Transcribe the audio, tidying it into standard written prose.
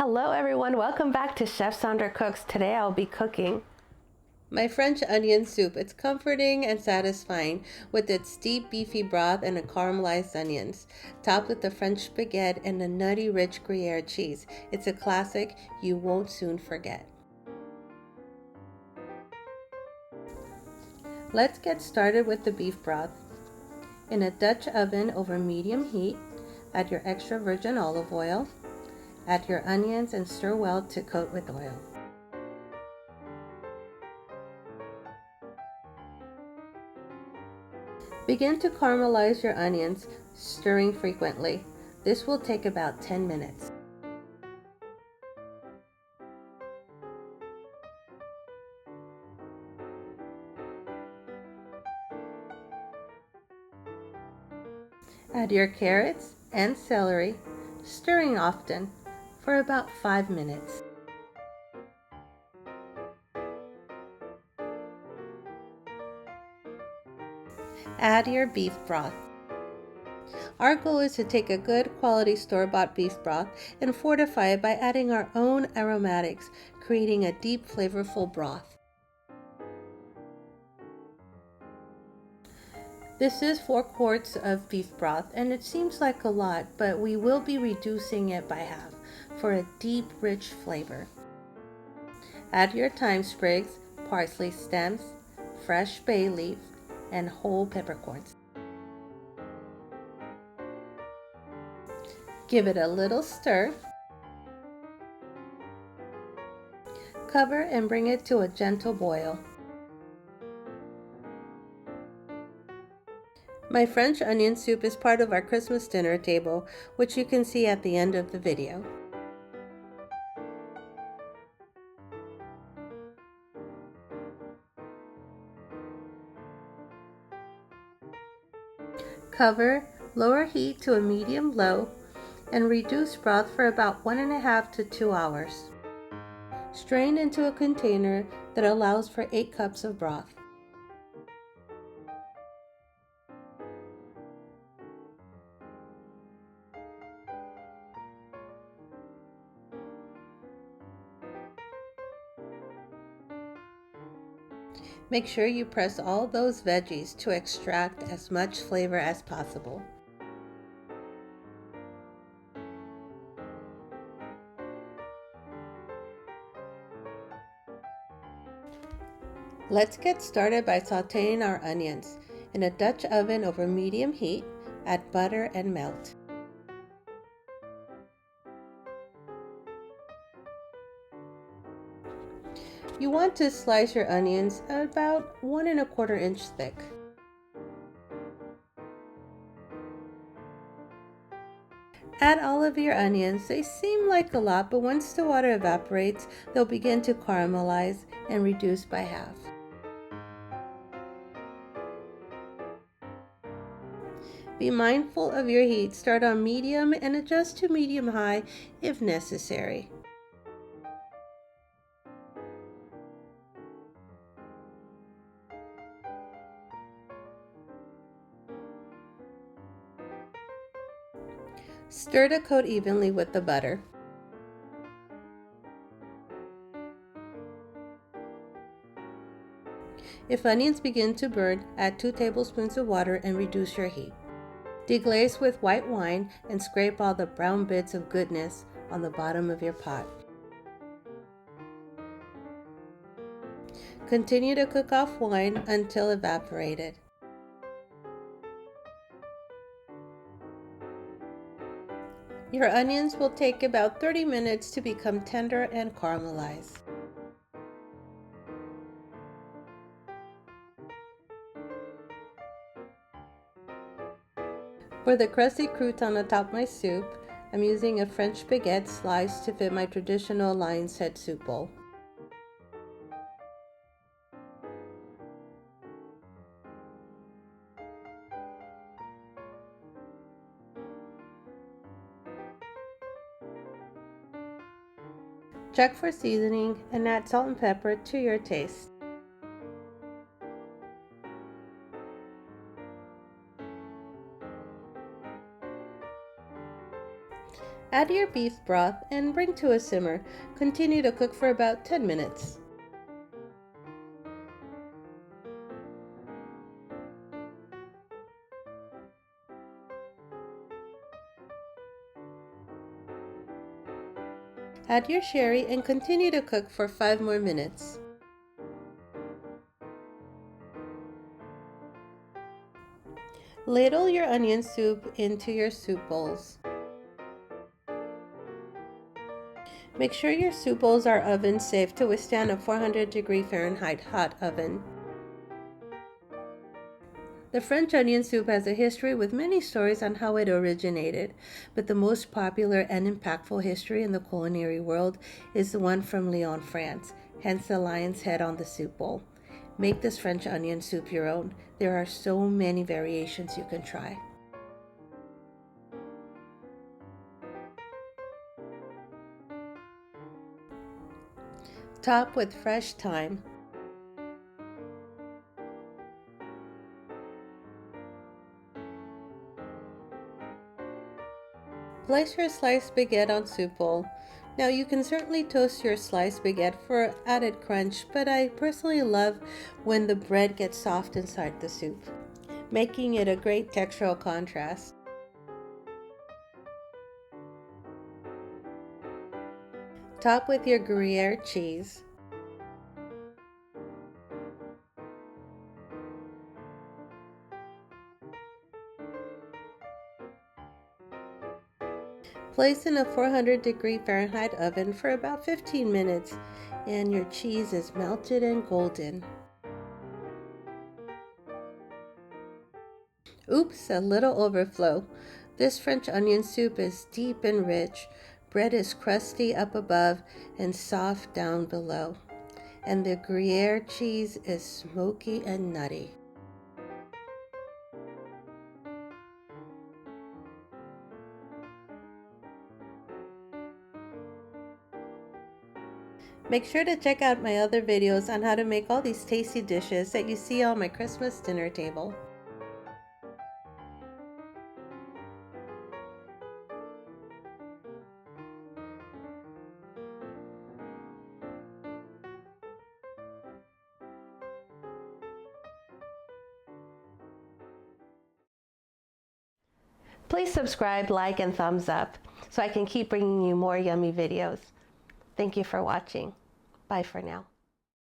Hello everyone, welcome back to Chef Sandra Cooks. Today I'll be cooking my French onion soup. It's comforting and satisfying with its deep beefy broth and the caramelized onions, topped with the French baguette and the nutty rich Gruyere cheese. It's a classic you won't soon forget. Let's get started with the beef broth. In a Dutch oven over medium heat, add your extra virgin olive oil. Add your onions and stir well to coat with oil. Begin to caramelize your onions, stirring frequently. This will take about 10 minutes. Add your carrots and celery, stirring often, for about 5 minutes. Add your beef broth. Our goal is to take a good quality store-bought beef broth and fortify it by adding our own aromatics, creating a deep, flavorful broth. This is 4 quarts of beef broth, and it seems like a lot, but we will be reducing it by half for a deep, rich flavor. Add your thyme sprigs, parsley stems, fresh bay leaf, and whole peppercorns. Give it a little stir. Cover and bring it to a gentle boil. My French onion soup is part of our Christmas dinner table, which you can see at the end of the video. Cover, lower heat to a medium-low, and reduce broth for about 1.5 to 2 hours. Strain into a container that allows for 8 cups of broth. Make sure you press all those veggies to extract as much flavor as possible. Let's get started by sauteing our onions. In a Dutch oven over medium heat, add butter and melt. You want to slice your onions about 1¼ inch thick. Add all of your onions. They seem like a lot, but once the water evaporates, they'll begin to caramelize and reduce by half. Be mindful of your heat. Start on medium and adjust to medium-high if necessary. Stir to coat evenly with the butter. If onions begin to burn, add 2 tablespoons of water and reduce your heat. Deglaze with white wine and scrape all the brown bits of goodness on the bottom of your pot. Continue to cook off wine until evaporated. Your onions will take about 30 minutes to become tender and caramelize. For the crusty crouton atop my soup, I'm using a French baguette sliced to fit my traditional lion's head soup bowl. Check for seasoning and add salt and pepper to your taste. Add your beef broth and bring to a simmer. Continue to cook for about 10 minutes. Add your sherry and continue to cook for 5 more minutes. Ladle your onion soup into your soup bowls. Make sure your soup bowls are oven safe to withstand a 400-degree Fahrenheit hot oven. The French onion soup has a history with many stories on how it originated, but the most popular and impactful history in the culinary world is the one from Lyon, France, hence the lion's head on the soup bowl. Make this French onion soup your own. There are so many variations you can try. Top with fresh thyme. Place your sliced baguette on soup bowl. Now you can certainly toast your sliced baguette for added crunch, but I personally love when the bread gets soft inside the soup, making it a great textural contrast. Top with your Gruyere cheese. Place in a 400-degree Fahrenheit oven for about 15 minutes and your cheese is melted and golden. Oops, a little overflow. This French onion soup is deep and rich. Bread is crusty up above and soft down below. And the Gruyere cheese is smoky and nutty. Make sure to check out my other videos on how to make all these tasty dishes that you see on my Christmas dinner table. Please subscribe, like, and thumbs up so I can keep bringing you more yummy videos. Thank you for watching. Bye for now.